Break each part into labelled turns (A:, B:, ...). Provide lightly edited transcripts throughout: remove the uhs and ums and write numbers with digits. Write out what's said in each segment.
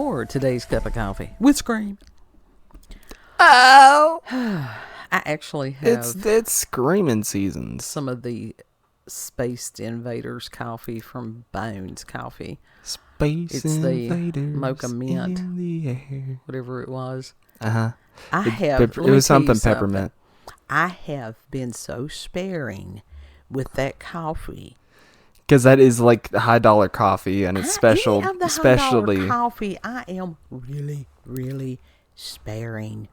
A: for today's cup of coffee with Scream.
B: Oh,
A: I actually have
B: it's screaming seasons.
A: some of the Spaced Invaders coffee from Bones Coffee.
B: Space
A: It's the
B: invaders
A: mocha mint.
B: in the air.
A: Whatever it was.
B: Uh-huh.
A: It
B: It was something peppermint.
A: I have been so sparing with that coffee.
B: Because that is like $high coffee, and it's special,
A: Any of the
B: especially
A: $100 coffee. I am really, really sparing.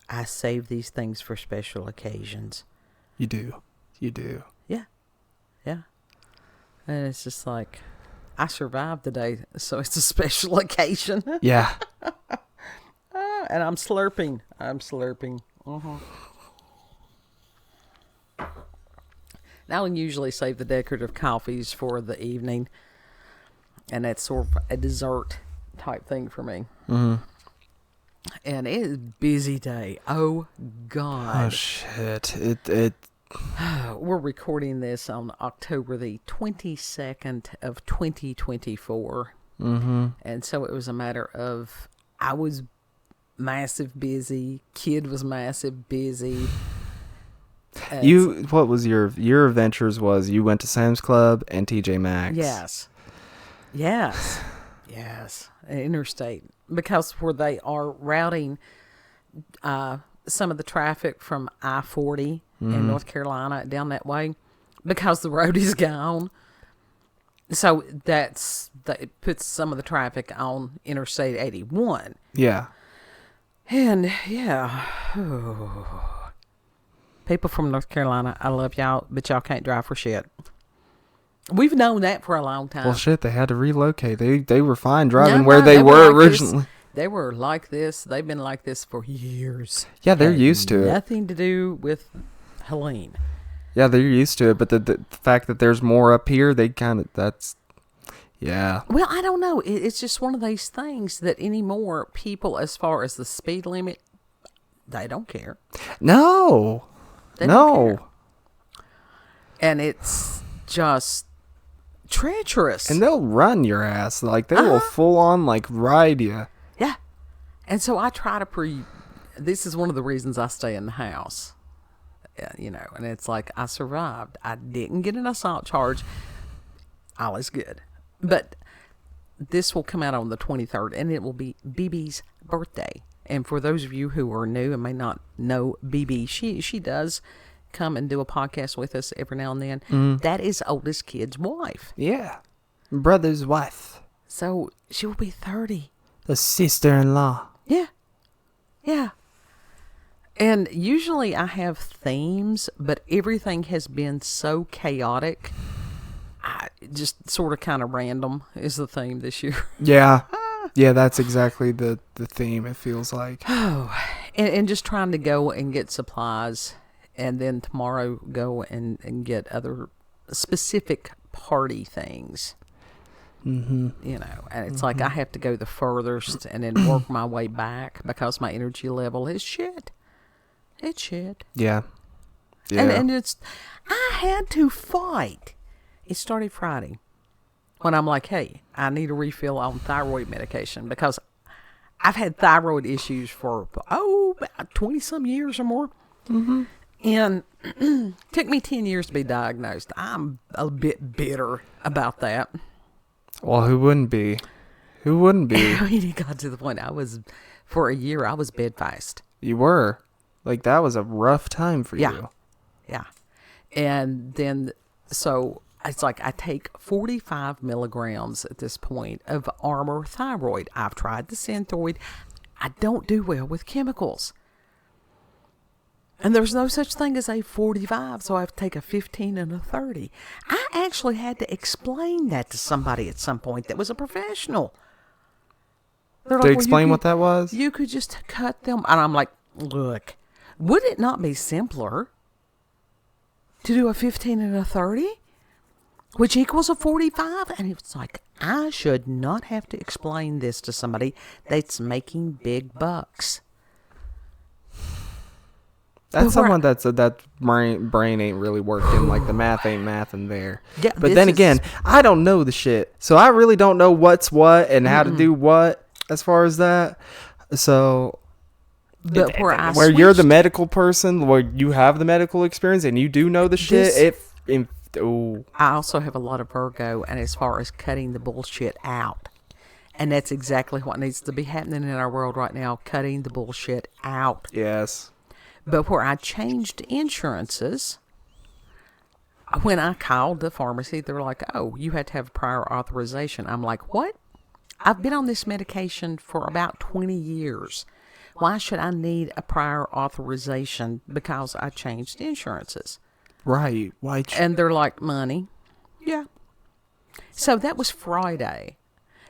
A: I save these things for special occasions.
B: You do.
A: Yeah. And it's just like, I survived the day, so it's a special occasion.
B: Yeah.
A: And I'm slurping. Uh-huh. Now I usually save the decorative coffees for the evening, and that's sort of a dessert type thing for me.
B: Mm-hmm.
A: And it is a busy day. Oh God!
B: Oh shit!
A: We're recording this on October the 22nd of 2024, and so it was a matter of I was massive busy. Kid was massive busy.
B: What was your adventures? Was you went to Sam's Club and TJ Maxx? Yes.
A: Interstate, because where they are routing some of the traffic from I-40 in North Carolina down that way, because the road is gone. So that puts some of the traffic on Interstate 81.
B: Yeah.
A: And people from North Carolina, I love y'all, but y'all can't drive for shit. We've known that for a long time.
B: Well, shit, they had to relocate. They were fine driving
A: No,
B: where they were
A: like
B: originally.
A: They were like this. They've been like this for years.
B: Yeah, they're used to it.
A: Nothing to do with Helene.
B: Yeah, they're used to it, but the fact that there's more up here, yeah.
A: Well, I don't know. It's just one of those things that anymore people, as far as the speed limit, they don't care.
B: No.
A: They don't care. And it's just treacherous.
B: And they'll run your ass. Like, they will full on, like, ride you.
A: Yeah. And so I try to this is one of the reasons I stay in the house. And it's like, I survived. I didn't get an assault charge. All is good. But this will come out on the 23rd, and it will be BB's birthday. And for those of you who are new and may not know BB, she does come and do a podcast with us every now and then. That is oldest kid's wife.
B: Yeah. Brother's wife.
A: So she will be 30.
B: The sister-in-law.
A: Yeah. And usually I have themes, but everything has been so chaotic. Just sort of kind of random is the theme this year.
B: Yeah. Yeah, that's exactly the theme, it feels like.
A: Oh, and just trying to go and get supplies, and then tomorrow go and get other specific party things. And it's like I have to go the furthest and then work my way back because my energy level is shit. It's shit.
B: Yeah.
A: And I had to fight. It started Friday when I'm like, hey, I need a refill on thyroid medication because I've had thyroid issues for, about 20 some years or more. And it took me 10 years to be diagnosed. I'm a bit bitter about that.
B: Well, who wouldn't be?
A: It got to the point for a year, I was bedfast.
B: You were. Like, that was a rough time for you.
A: Yeah. And then, so it's like I take 45 milligrams at this point of Armor Thyroid. I've tried the Synthroid. I don't do well with chemicals. And there's no such thing as a 45, so I have to take a 15 and a 30. I actually had to explain that to somebody at some point that was a professional. They're
B: To explain what that was?
A: You could just cut them. And I'm like, look, would it not be simpler to do a 15 and a 30? Which equals a 45? And it's like, I should not have to explain this to somebody that's making big bucks.
B: That's someone that brain ain't really working. Like, the math ain't mathing there.
A: Yeah,
B: but then again, I don't know the shit. So I really don't know what's what and how to do what. as far as that. So,
A: but
B: where you're the medical person, where you have the medical experience and you do know the shit,
A: I also have a lot of Virgo, and as far as cutting the bullshit out, and that's exactly what needs to be happening in our world right now, cutting the bullshit out.
B: Yes.
A: But where I changed insurances, when I called the pharmacy, they're like, oh, you had to have prior authorization. I'm like, what? I've been on this medication for about 20 years. Why should I need a prior authorization because I changed insurances?
B: Right. Why?
A: And they're like, money. Yeah. So that was Friday.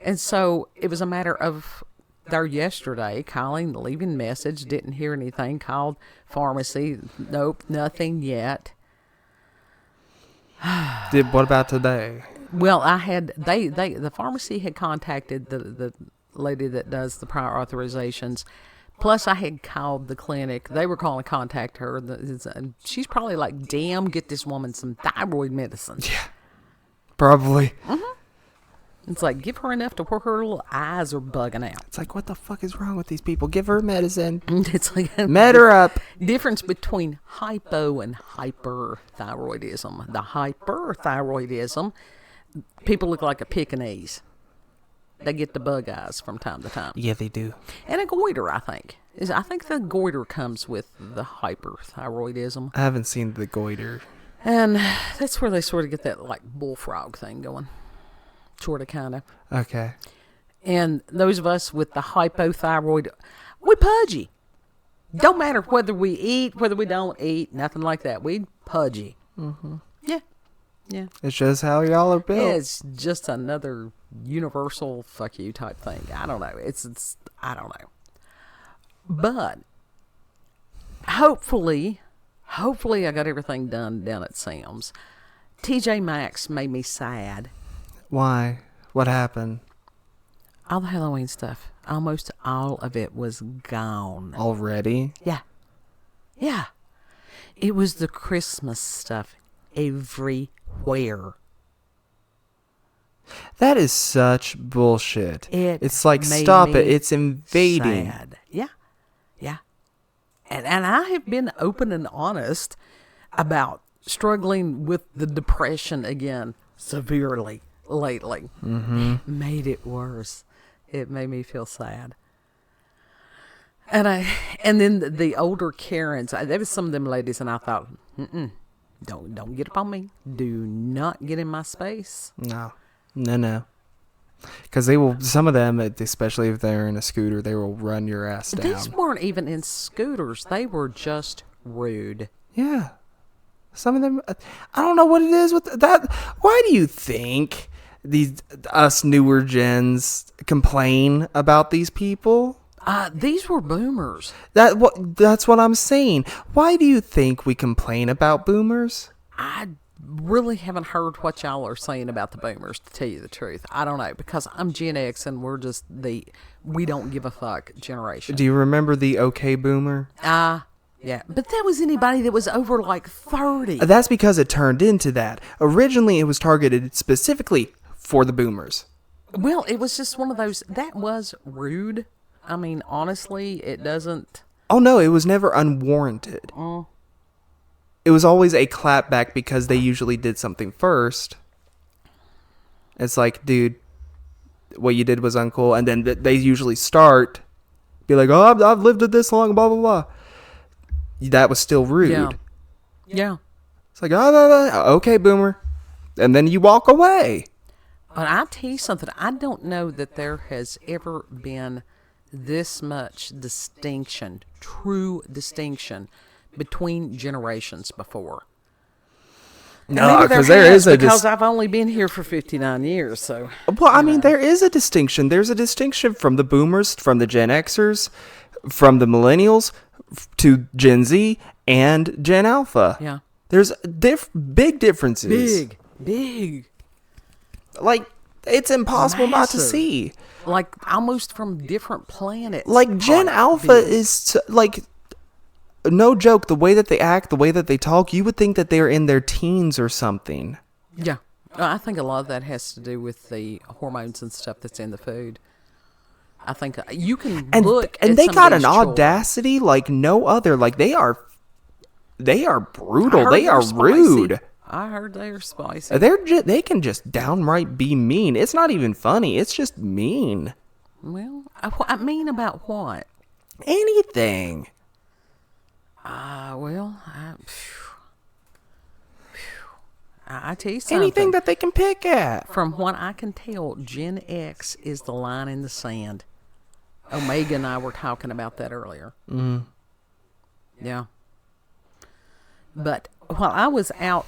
A: And so it was a matter of there yesterday, calling, leaving message, didn't hear anything, called pharmacy, nope, nothing yet.
B: What about today?
A: Well, I had the pharmacy had contacted the lady that does the prior authorizations. Plus, I had called the clinic. They were calling to contact her. She's probably like, damn, get this woman some thyroid medicine.
B: Yeah, probably.
A: Mm-hmm. It's like, give her enough to where her little eyes are bugging out.
B: It's like, what the fuck is wrong with these people? Give her medicine.
A: It's like,
B: med her up.
A: Difference between hypo and hyperthyroidism. The hyperthyroidism, people look like a Pekingese. They get the bug eyes from time to time.
B: Yeah, they do.
A: And a goiter, I think. I think the goiter comes with the hyperthyroidism.
B: I haven't seen the goiter.
A: And that's where they sort of get that, like, bullfrog thing going. Sort of, kind of.
B: Okay.
A: And those of us with the hypothyroid, we pudgy. Don't matter whether we eat, whether we don't eat, nothing like that. We pudgy.
B: Mm-hmm.
A: Yeah. Yeah.
B: It's just how y'all are built.
A: It's just another universal fuck you type thing. I don't know. It's I don't know. But hopefully I got everything done down at Sam's. TJ Maxx made me sad.
B: Why? What happened?
A: All the Halloween stuff. Almost all of it was gone.
B: Already?
A: Yeah. Yeah. It was the Christmas stuff everywhere.
B: That is such bullshit. It's like,
A: made
B: stop
A: me
B: it. It's invading.
A: Sad. Yeah. Yeah. And I have been open and honest about struggling with the depression again severely lately.
B: Mm-hmm.
A: Made it worse. It made me feel sad. And then the older Karens, there was some of them ladies, and I thought, don't get up on me. Do not get in my space.
B: No. Because they will, some of them, especially if they're in a scooter, they will run your ass down.
A: These weren't even in scooters. They were just rude.
B: Yeah. Some of them, I don't know what it is with that. Why do you think us newer gens complain about these people?
A: These were boomers.
B: That's what I'm saying. Why do you think we complain about boomers?
A: I really haven't heard what y'all are saying about the boomers, to tell you the truth. I don't know, because I'm Gen X and we're just we don't give a fuck generation.
B: Do you remember the okay boomer?
A: Yeah, but that was anybody that was over like 30.
B: That's because it turned into that. Originally, it was targeted specifically for the boomers.
A: Well, it was just one of those, that was rude. I mean, honestly, it doesn't...
B: Oh, no, it was never unwarranted. It was always a clapback because they usually did something first. It's like, dude, what you did was uncool. And then they usually start, be like, oh, I've lived it this long, blah, blah, blah. That was still rude.
A: Yeah.
B: It's like, okay, boomer. And then you walk away.
A: But I'll tell you something. I don't know that there has ever been this much distinction, true distinction, between generations before.
B: No, because there is
A: because I've only been here for 59 years, so.
B: Well, I mean, there is a distinction. There's a distinction from the boomers, from the Gen Xers, from the millennials, to Gen Z and Gen Alpha.
A: Yeah.
B: There's big differences.
A: Big.
B: Like, it's impossible not to see.
A: Like, almost from different planets.
B: Like, Gen Alpha is, like, no joke, the way that they act, the way that they talk, you would think that they're in their teens or something.
A: Yeah. I think a lot of that has to do with the hormones and stuff that's in the food. I think you can
B: And
A: look
B: and
A: at
B: they
A: some
B: got
A: of
B: an
A: these children.
B: audacity like no other. Like they are
A: I
B: brutal.
A: heard
B: They
A: they're
B: are
A: spicy.
B: rude.
A: I heard they are spicy.
B: They can just downright be mean. It's not even funny. It's just mean.
A: Well, I mean about what?
B: Anything.
A: I tell you something.
B: Anything that they can pick at.
A: From what I can tell, Gen X is the line in the sand. Omega and I were talking about that earlier.
B: Mm.
A: Yeah. But while I was out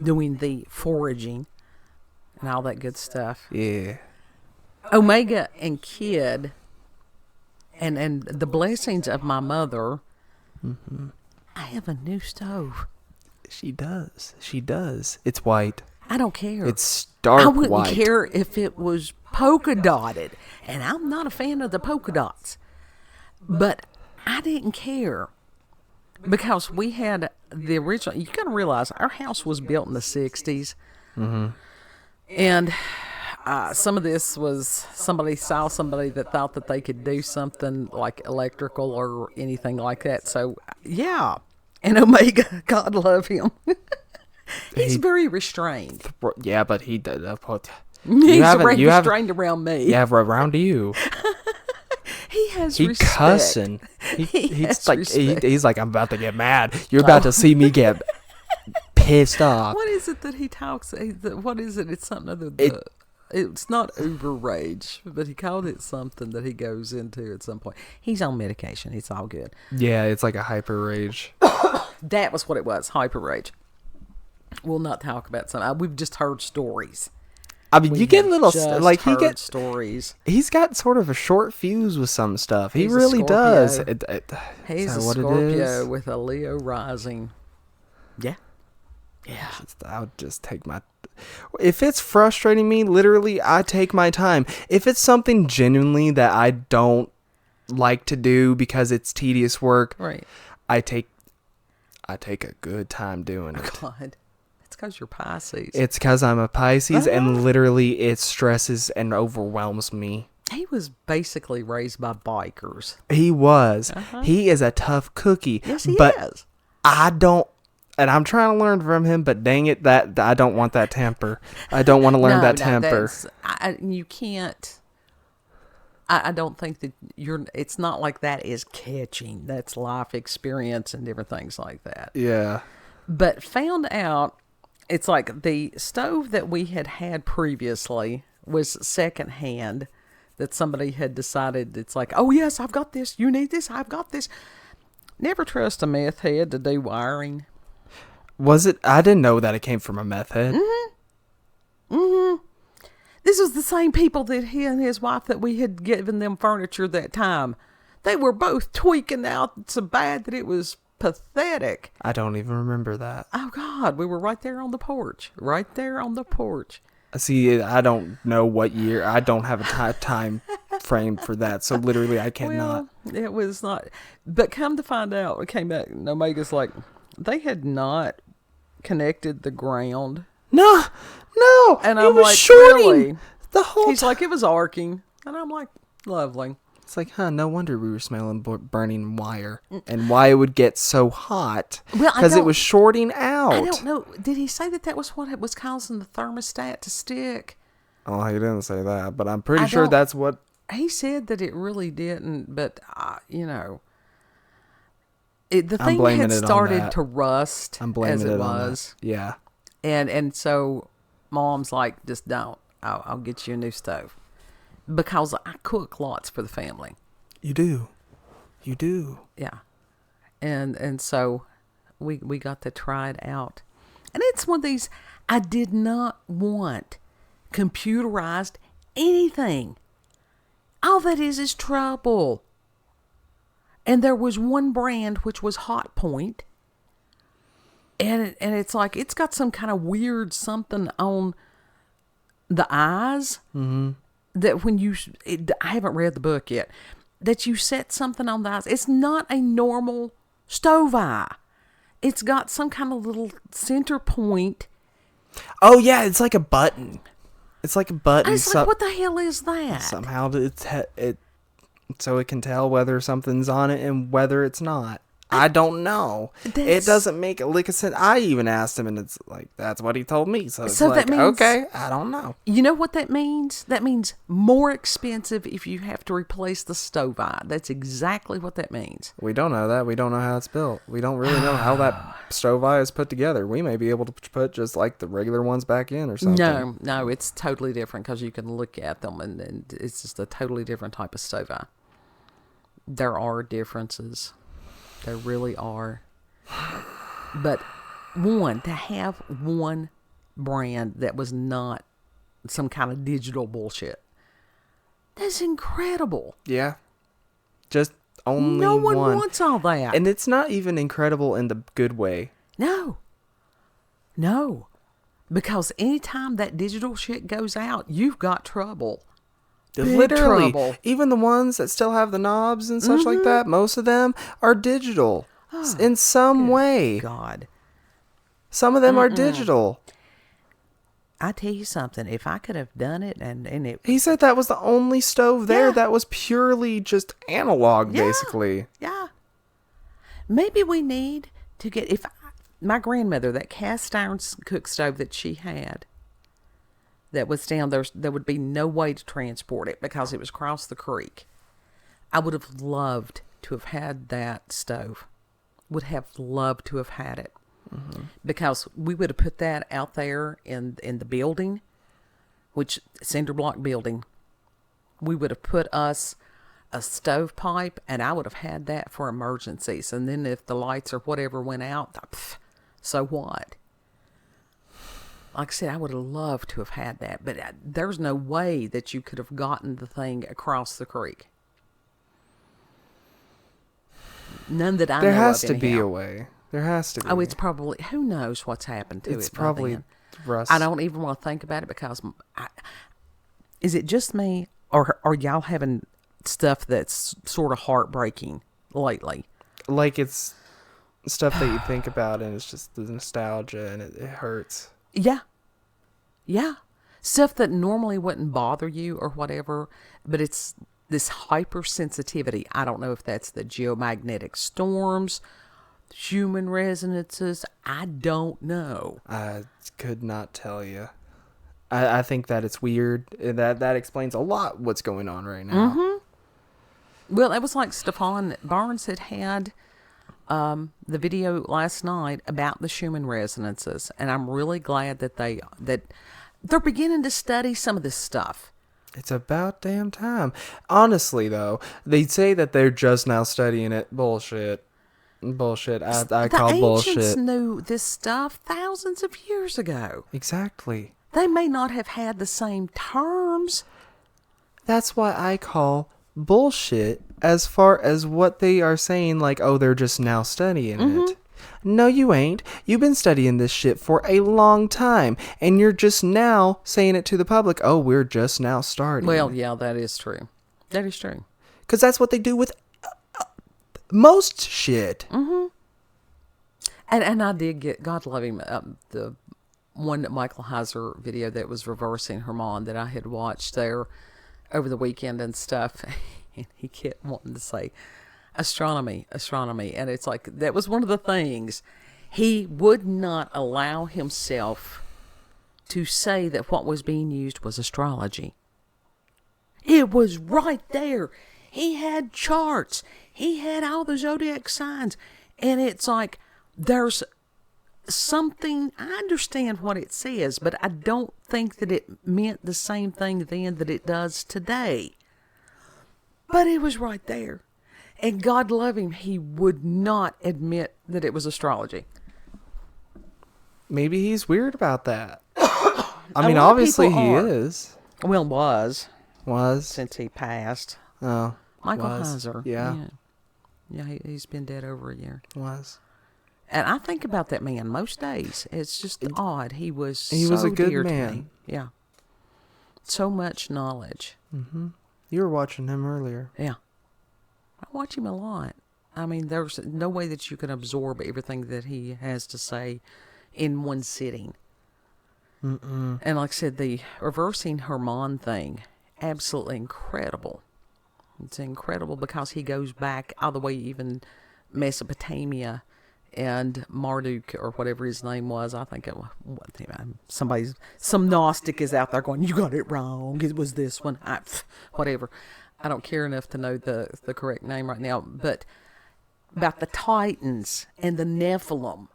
A: doing the foraging and all that good stuff,
B: Yeah.
A: Omega and Kid and the blessings of my mother, I have a new stove.
B: She does. She does. It's white.
A: I don't care.
B: It's stark
A: I wouldn't
B: white.
A: care if it was polka dotted, and I'm not a fan of the polka dots. But I didn't care because we had the original. You got to realize our house was built in the '60s, and some of this was somebody saw somebody that thought that they could do something like electrical or anything like that. So yeah, and Omega, God love him. He's very restrained.
B: Yeah, but he did.
A: He's very restrained around me.
B: Yeah, around you.
A: He has
B: He
A: respect.
B: cussing. He's
A: has
B: like
A: respect.
B: he's like, I'm about to get mad. You're about to see me get pissed off.
A: What is it that he talks? What is it? It's something other than. It's not uber rage, but he called it something that he goes into at some point. He's on medication. It's all good.
B: Yeah, it's like a hyper rage.
A: That was what it was. Hyper rage. We'll not talk about some. We've just heard stories.
B: I mean, you get little
A: Just
B: like he
A: heard
B: gets.
A: stories.
B: He's got sort of a short fuse with some stuff. He
A: He's a
B: really does.
A: Scorpio. He's
B: Is
A: a
B: that what it
A: Scorpio
B: is?
A: with a Leo rising. Yeah. Yeah.
B: I would just take my. If it's frustrating me, literally, I take my time. If it's something genuinely that I don't like to do because it's tedious work,
A: Right.
B: I take a good time doing it.
A: God. It's because you're Pisces.
B: It's because I'm a Pisces, and literally it stresses and overwhelms me.
A: He was basically raised by bikers.
B: He was. He is a tough cookie.
A: Yes, he
B: but
A: is.
B: I don't. And I'm trying to learn from him, but dang it, that I don't want that temper. I don't want to learn that temper.
A: You can't. I don't think that it's not like that is catching. That's life experience and different things like that.
B: Yeah.
A: But found out, it's like the stove that we had previously was secondhand, that somebody had decided, it's like, oh yes, I've got this, you need this, I've got this. Never trust a meth head to do wiring.
B: Was it? I didn't know that it came from a meth head.
A: This was the same people that he and his wife that we had given them furniture that time. They were both tweaking out so bad that it was pathetic.
B: I don't even remember that.
A: Oh God, we were right there on the porch. Right there on the porch.
B: See, I don't know what year. I don't have a time frame for that. So literally, I cannot.
A: Well, it was not. But come to find out, it came back, and Omega's like, they had not connected the ground.
B: No.
A: And
B: it
A: I'm
B: was
A: like,
B: shorting
A: really?
B: the whole
A: He's
B: time.
A: like, it was arcing. And I'm like, lovely.
B: It's like, no wonder we were smelling burning wire, and why it would get so hot.
A: Well,
B: because it was shorting out.
A: I don't know. Did he say that was what was causing the thermostat to stick?
B: Oh, he didn't say that, but I'm pretty sure that's what.
A: He said that it really didn't, but the thing had started to rust.
B: I'm blaming
A: as it
B: it
A: was.
B: on that. Yeah.
A: And so Mom's like, just don't. I'll get you a new stove. Because I cook lots for the family.
B: You do.
A: Yeah. And so we got to try it out. And it's one of these, I did not want computerized anything. All that is trouble. And there was one brand which was Hot Point. And it's like, it's got some kind of weird something on the eyes. Mm-hmm. That when I haven't read the book yet, that you set something on the eyes. It's not a normal stove eye. It's got some kind of little center point.
B: Oh, yeah, it's like a button. It's like a button.
A: It's like, what the hell is that?
B: Somehow it so it can tell whether something's on it and whether it's not. I don't know. It doesn't make a lick of sense. I even asked him, and it's like, that's what he told me. So it's like, that means, okay, I don't know.
A: You know what that means? That means more expensive if you have to replace the stove eye. That's exactly what that means.
B: We don't know that. We don't know how it's built. We don't really know how that stove eye is put together. We may be able to put just like the regular ones back in or something.
A: No, it's totally different because you can look at them, and it's just a totally different type of stove eye. There are differences. There really are. But to have one brand that was not some kind of digital bullshit, that's incredible.
B: Yeah. Just only
A: no one
B: one.
A: wants all that.
B: And it's not even incredible in the good way.
A: No. Because anytime that digital shit goes out, you've got trouble.
B: Literally,
A: trouble.
B: Even the ones that still have the knobs and such like that, most of them are digital in some way.
A: God.
B: Some of them are digital.
A: I tell you something, if I could have done it and it...
B: He said that was the only stove there that was purely just analog, basically.
A: Yeah. Maybe we need to get... my grandmother, that cast iron cook stove that she had, that was down there would be no way to transport it because it was across the creek. I would have loved to have had that stove. Would have loved to have had it. Mm-hmm. Because we would have put that out there in the building, which cinder block building. We would have put us a stovepipe, and I would have had that for emergencies. And then if the lights or whatever went out, so what? Like I said, I would have loved to have had that, but there's no way that you could have gotten the thing across the creek. None that I know of.
B: There has to be a way. There has to be.
A: Oh, it's probably, who knows what's happened to it.
B: It's probably rust.
A: I don't even want to think about it because, is it just me, or are y'all having stuff that's sort of heartbreaking lately?
B: Like it's stuff that you think about and it's just the nostalgia and it hurts.
A: Yeah. Stuff that normally wouldn't bother you or whatever, but it's this hypersensitivity. I don't know if that's the geomagnetic storms, human resonances. I don't know.
B: I could not tell you. I think that it's weird. That explains a lot what's going on right now.
A: Mm-hmm. Well, it was like Stefan Barnes had the video last night about the Schumann resonances, and I'm really glad that they're beginning to study some of this stuff.
B: It's about damn time. Honestly, though, they say that they're just now studying it. Bullshit. I call bullshit.
A: The ancients knew this stuff thousands of years ago.
B: Exactly.
A: They may not have had the same terms.
B: That's why I call bullshit as far as what they are saying, like, oh, they're just now studying it. No, you ain't. You've been studying this shit for a long time, and you're just now saying it to the public. Oh, we're just now starting.
A: Well, yeah, that is true. That is true.
B: Because that's what they do with most shit.
A: Mm-hmm. And I did get, God love him, the one Michael Heiser video that was reversing Herman that I had watched there over the weekend and stuff. And he kept wanting to say, astronomy. And it's like, that was one of the things. He would not allow himself to say that what was being used was astrology. It was right there. He had charts. He had all the zodiac signs. And it's like, there's something, I understand what it says, but I don't think that it meant the same thing then that it does today. But it was right there. And God love him, he would not admit that it was astrology.
B: Maybe he's weird about that. I mean, obviously he is.
A: Well, was.
B: Was.
A: Since he passed.
B: Oh.
A: Michael Heiser.
B: Yeah.
A: Yeah, he's been dead over a year.
B: Was.
A: And I think about that man most days. It's just odd. He was
B: a good
A: dear
B: man.
A: to me. Yeah. So much knowledge.
B: Mm-hmm. You were watching him earlier.
A: Yeah. I watch him a lot. I mean, there's no way that you can absorb everything that he has to say in one sitting. And like I said, the reversing Herman thing, absolutely incredible. It's incredible because he goes back all the way even Mesopotamia and Marduk or whatever his name was. I think it was some Gnostic is out there going, you got it wrong. It was this one. Whatever. I don't care enough to know the correct name right now. But about the Titans and the Nephilim.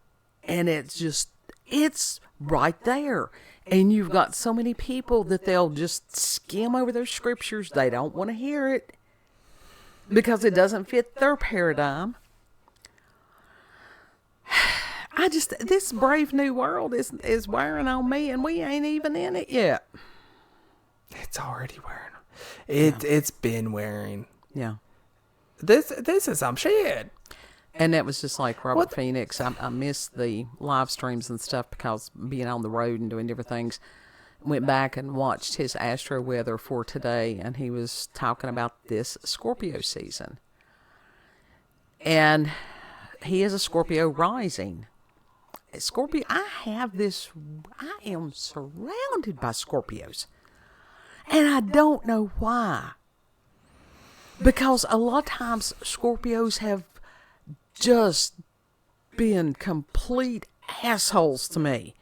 A: And it's right there. And you've got so many people that they'll just skim over those scriptures. They don't want to hear it because it doesn't fit their paradigm. This brave new world is wearing on me, and we ain't even in it yet.
B: It's already wearing. It's been wearing.
A: Yeah.
B: This is some shit.
A: And that was just like Robert Phoenix. I missed the live streams and stuff because being on the road and doing different things. Went back and watched his astro weather for today, and he was talking about this Scorpio season. And he is a Scorpio rising. Scorpio, I am surrounded by Scorpios. And I don't know why. Because a lot of times Scorpios have just been complete assholes to me.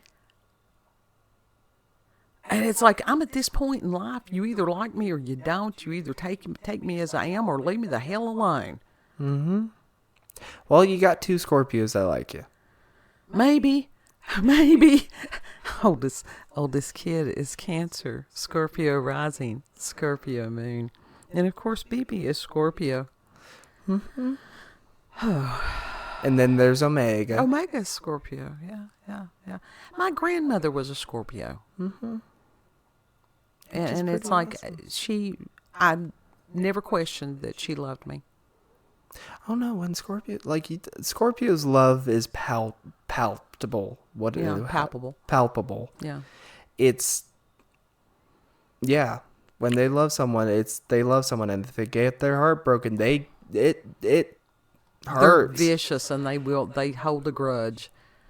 A: And it's like, I'm at this point in life, you either like me or you don't. You either take me as I am or leave me the hell alone.
B: Mm-hmm. Well, you got 2 Scorpios that like you.
A: Maybe. Oldest kid is Cancer, Scorpio rising, Scorpio moon. And of course, BB is Scorpio.
B: Mm-hmm. And then there's Omega.
A: Omega's Scorpio, yeah. My grandmother was a Scorpio.
B: Mm-hmm.
A: And it's like, awesome. I never questioned that she loved me.
B: Oh no, when Scorpio's love is palpable.
A: Palpable.
B: Palpable.
A: Yeah.
B: When they love someone, they love someone, and if they get their heart broken, it hurts.
A: They're vicious, and they hold a grudge.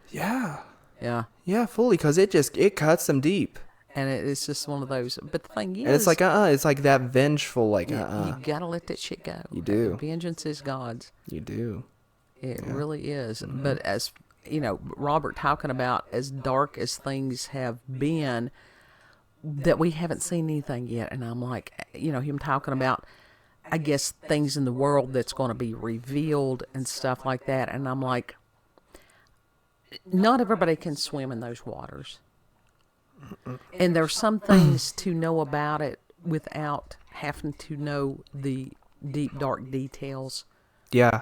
B: Yeah.
A: Yeah.
B: Yeah, fully, because it cuts them deep.
A: And it's just one of those. But the thing is,
B: and it's like it's like that vengeful,
A: you gotta let that shit go.
B: You do.
A: Vengeance is God's.
B: You do.
A: It really is. Mm-hmm. But as you know, Robert talking about as dark as things have been, that we haven't seen anything yet. And I'm like, him talking about, I guess, things in the world that's going to be revealed and stuff like that. And I'm like, not everybody can swim in those waters. And there's some things to know about it without having to know the deep, dark details.
B: Yeah.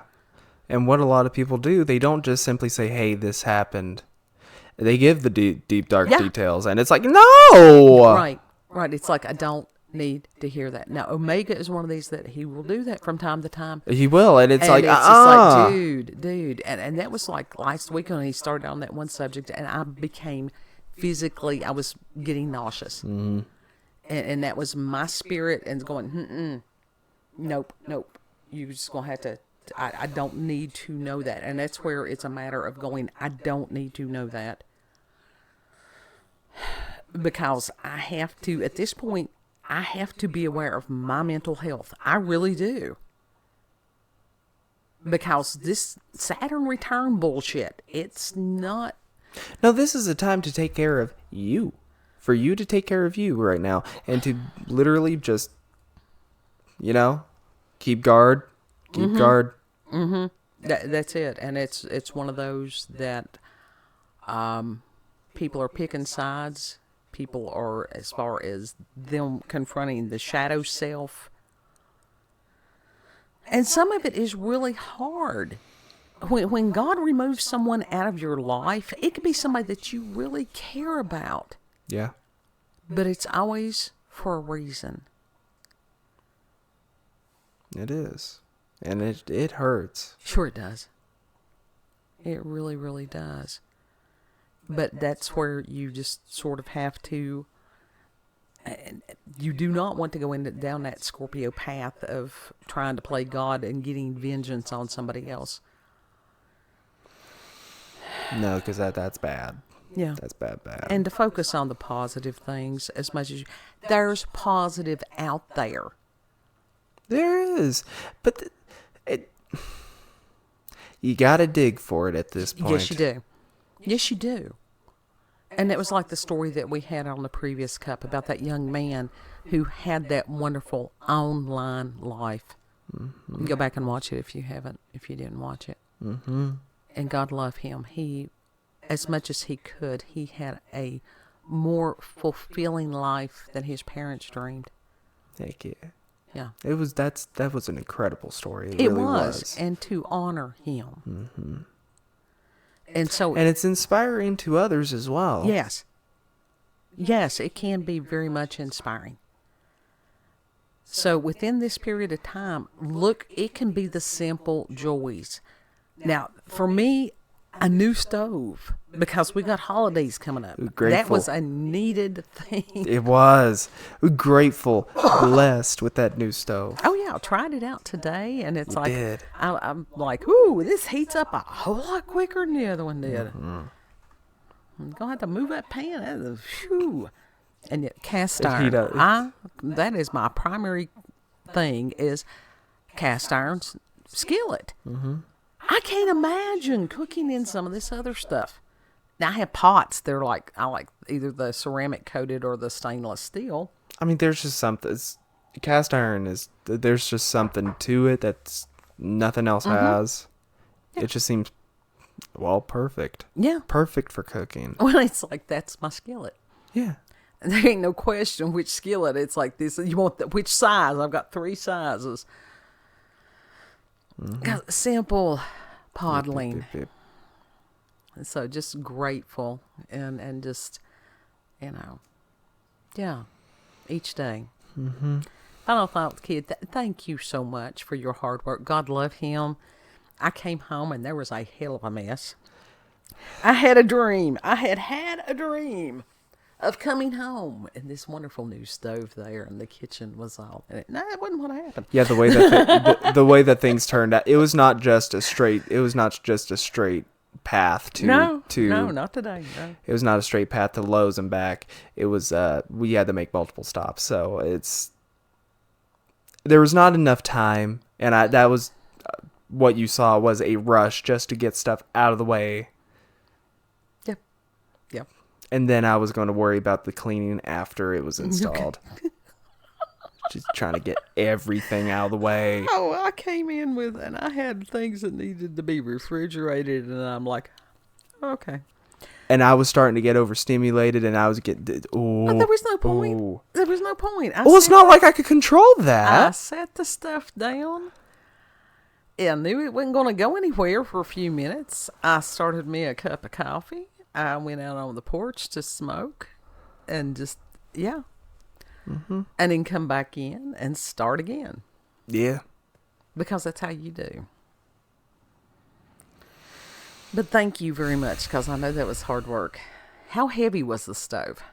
B: And what a lot of people do, they don't just simply say, hey, this happened. They give the deep, dark details. And it's like, no!
A: Right. It's like, I don't need to hear that. Now, Omega is one of these that he will do that from time to time.
B: He will. And it's like,
A: just like, dude. And that was like last week when he started on that one subject, and I became physically, I was getting nauseous.
B: Mm-hmm.
A: And that was my spirit and going, nope. You're just going to have to, I don't need to know that. And that's where it's a matter of going, I don't need to know that. Because I have to, at this point, I have to be aware of my mental health. I really do. Because this Saturn return bullshit, it's not.
B: No, this is a time to take care of you. For you to take care of you right now. And to literally just, keep guard. Keep guard.
A: Mm-hmm. That's it. And it's one of those that people are picking sides. People are, as far as them confronting the shadow self. And some of it is really hard. When God removes someone out of your life, it could be somebody that you really care about.
B: Yeah.
A: But it's always for a reason.
B: It is. And it hurts.
A: Sure it does. It really, really does. But that's where you just sort of have to, you do not want to go down that Scorpio path of trying to play God and getting vengeance on somebody else.
B: No, because that's bad.
A: Yeah.
B: That's bad.
A: And to focus on the positive things as much as there's positive out there.
B: There is, but you got to dig for it at this point.
A: Yes, you do. Yes, you do. And it was like the story that we had on the previous cup about that young man who had that wonderful online life. You can go back and watch it if you didn't watch it.
B: Mm-hmm.
A: And God love him. He, as much as he could, he had a more fulfilling life than his parents dreamed.
B: Heck yeah.
A: Yeah.
B: That was an incredible story. It really
A: was. And to honor him.
B: Mm-hmm.
A: And
B: it's inspiring to others as well.
A: Yes. Yes, it can be very much inspiring. So within this period of time, look, it can be the simple joys. Now, for me, a new stove, because we got holidays coming up.
B: Grateful.
A: That was a needed thing.
B: It was. We're grateful, blessed with that new stove.
A: Oh, yeah. I tried it out today, and it's
B: did.
A: I'm like, ooh, this heats up a whole lot quicker than the other one did.
B: Mm-hmm.
A: I'm going to have to move that pan. Phew. And yet, cast
B: Heat
A: iron.
B: up.
A: That is my primary thing is cast iron skillet.
B: Mm-hmm.
A: I can't imagine cooking in some of this other stuff. Now, I have pots. I like either the ceramic coated or the stainless steel.
B: I mean, there's just something. Cast iron there's just something to it that's nothing else has. Yeah. It just seems, perfect.
A: Yeah.
B: Perfect for cooking.
A: Well, it's like, that's my skillet.
B: Yeah.
A: There ain't no question which skillet. It's like this. You want which size? I've got 3 sizes. Got simple podling.
B: Yep.
A: And so just grateful and just, yeah, each day.
B: Mm-hmm.
A: Final thoughts, kid. Thank you so much for your hard work. God love him. I came home and there was a hell of a mess. I had a dream. I had a dream of coming home, and this wonderful new stove there, and the kitchen was all. And that wasn't what happened.
B: Yeah, the way that the way that things turned out, it was not just a straight path to
A: No, not today. No.
B: It was not a straight path to Lowe's and back. It was we had to make multiple stops, so there was not enough time, and that was what you saw was a rush just to get stuff out of the way.
A: Yep.
B: And then I was going to worry about the cleaning after it was installed. Just trying to get everything out of the way.
A: Oh, I came in and I had things that needed to be refrigerated, and I'm like, okay.
B: And I was starting to get overstimulated, and I was getting,
A: There was no point. There was no point.
B: It's not like I could control that.
A: I set the stuff down. I knew it wasn't going to go anywhere for a few minutes. I started me a cup of coffee. I went out on the porch to smoke and just, yeah. Mm-hmm. And then come back in and start again.
B: Yeah.
A: Because that's how you do. But thank you very much, because I know that was hard work. How heavy was the stove?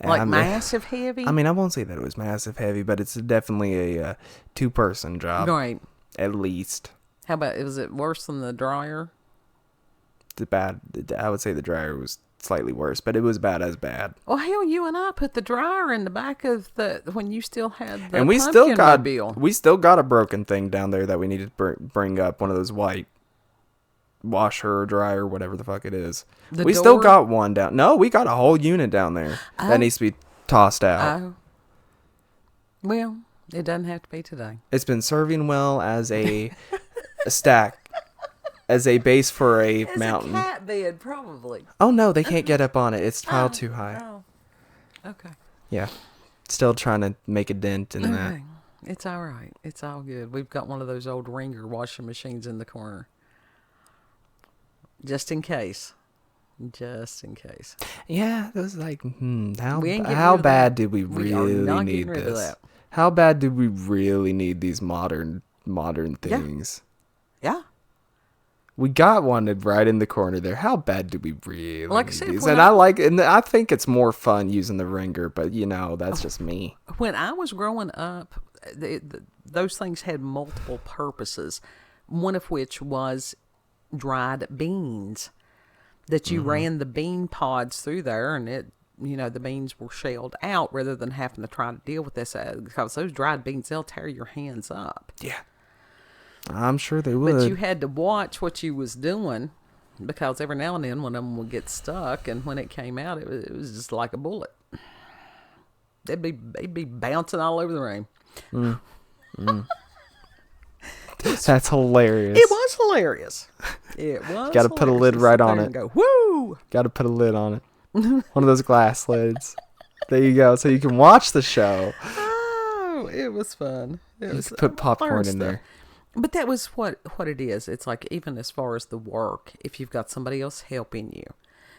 A: Massive heavy?
B: I mean, I won't say that it was massive heavy, but it's definitely a 2-person job.
A: Right.
B: At least.
A: How about, was it worse than the dryer?
B: I would say the dryer was slightly worse, but it was about as bad.
A: Well, hell, you and I put the dryer in the back of when you still had the
B: and we still got a broken thing down there that we needed to bring up, one of those white washer or dryer, whatever the fuck it is. We still got one down. No, we got a whole unit down there that needs to be tossed out.
A: Well, it doesn't have to be today.
B: It's been serving well as a stack. As a base for a mountain.
A: As a cat bed, probably.
B: Oh, no, they can't get up on it. It's piled too high.
A: Oh, okay.
B: Yeah. Still trying to make a dent in that.
A: It's all right. It's all good. We've got one of those old Ringer washing machines in the corner. Just in case.
B: Yeah, it was like, how bad did we really need this? How bad did we really need these modern things?
A: Yeah.
B: We got one right in the corner there. How bad do we really need these? And I think it's more fun using the Ringer, but that's just me.
A: When I was growing up, those things had multiple purposes. One of which was dried beans, that you ran the bean pods through there, and the beans were shelled out rather than having to try to deal with this, because those dried beans, they'll tear your hands up.
B: Yeah. I'm sure they would.
A: But you had to watch what you was doing, because every now and then one of them would get stuck, and when it came out, it was just like a bullet. They'd be bouncing all over the room.
B: That's hilarious.
A: It was hilarious. It was.
B: Got to put a lid right on it.
A: And go, woo!
B: Got to put a lid on it. One of those glass lids. There you go. So you can watch the show.
A: Oh, it was fun.
B: You could put popcorn in there.
A: But that was what it is. It's like, even as far as the work, if you've got somebody else helping you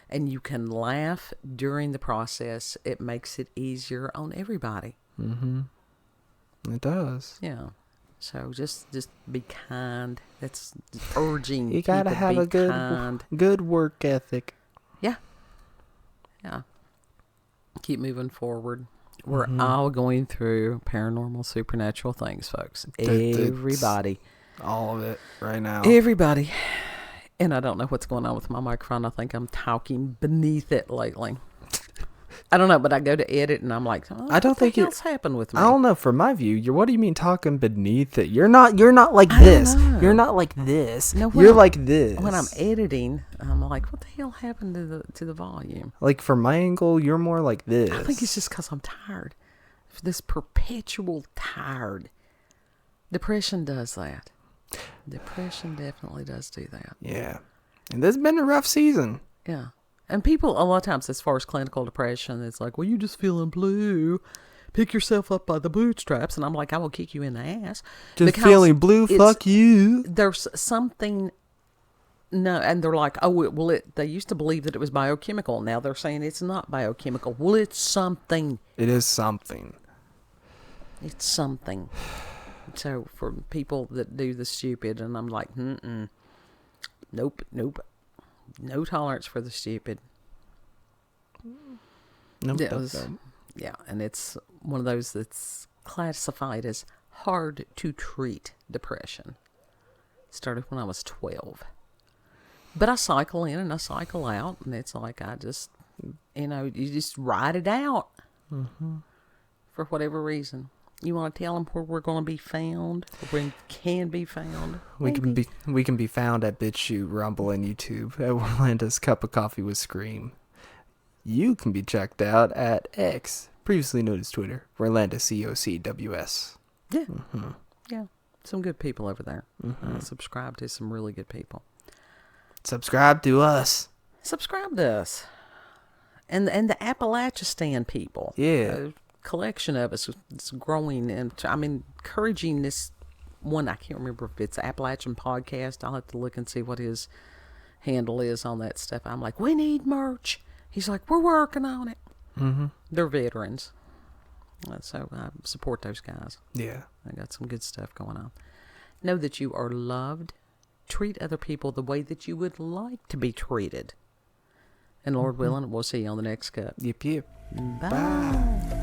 A: and you can laugh during the process, it makes it easier on everybody.
B: Mm-hmm. It does.
A: Yeah. So just be kind. That's urging.
B: You gotta have a good work ethic.
A: Yeah. Yeah. Keep moving forward. We're all going through paranormal, supernatural things, folks. Everybody.
B: All of it right now.
A: Everybody. And I don't know what's going on with my microphone. I think I'm talking beneath it lately. I don't know, but I go to edit and I'm like,
B: I don't think
A: what's happened with me?
B: I don't know. From my view, what do you mean talking beneath it? You're not like this. You're not like this.
A: No,
B: you're like this.
A: When I'm editing, I'm like, what the hell happened to the volume?
B: Like, from my angle, you're more like this.
A: I think it's just because I'm tired. This perpetual tired. Depression does that. Depression definitely does do that.
B: Yeah. And this has been a rough season.
A: Yeah. And people, a lot of times, as far as clinical depression, it's like, well, you're just feeling blue. Pick yourself up by the bootstraps. And I'm like, I will kick you in the ass.
B: Just feeling blue, fuck you.
A: There's something, no, and they're like, oh, they used to believe that it was biochemical. Now they're saying it's not biochemical. Well, it's something.
B: It is something.
A: It's something. So for people that do the stupid, and I'm like, nope. No tolerance for the stupid.
B: Nope.
A: Yeah, and it's one of those that's classified as hard to treat depression. Started when I was 12. But I cycle in and I cycle out, and it's like I just, you just ride it out for whatever reason. You want to tell them where we're going to be found, where we can be found?
B: We can be found at BitChute, Rumble, and YouTube at Orlando's Cup of Coffee with Scream. You can be checked out at X, previously known as Twitter, Orlando COCWS.
A: Yeah, yeah, some good people over there. Subscribe to some really good people.
B: Subscribe to us.
A: Subscribe to us, and the Appalachian people.
B: Yeah.
A: Collection of us. It's growing, and I'm encouraging this one. I can't remember if it's Appalachian Podcast. I'll have to look and see what his handle is on that stuff. I'm like, we need merch. He's like, we're working on it. They're veterans, so I support those guys.
B: Yeah,
A: I got some good stuff going on. Know that you are loved. Treat other people the way that you would like to be treated. And Lord willing, we'll see you on the next cut.
B: Yep.
A: Bye.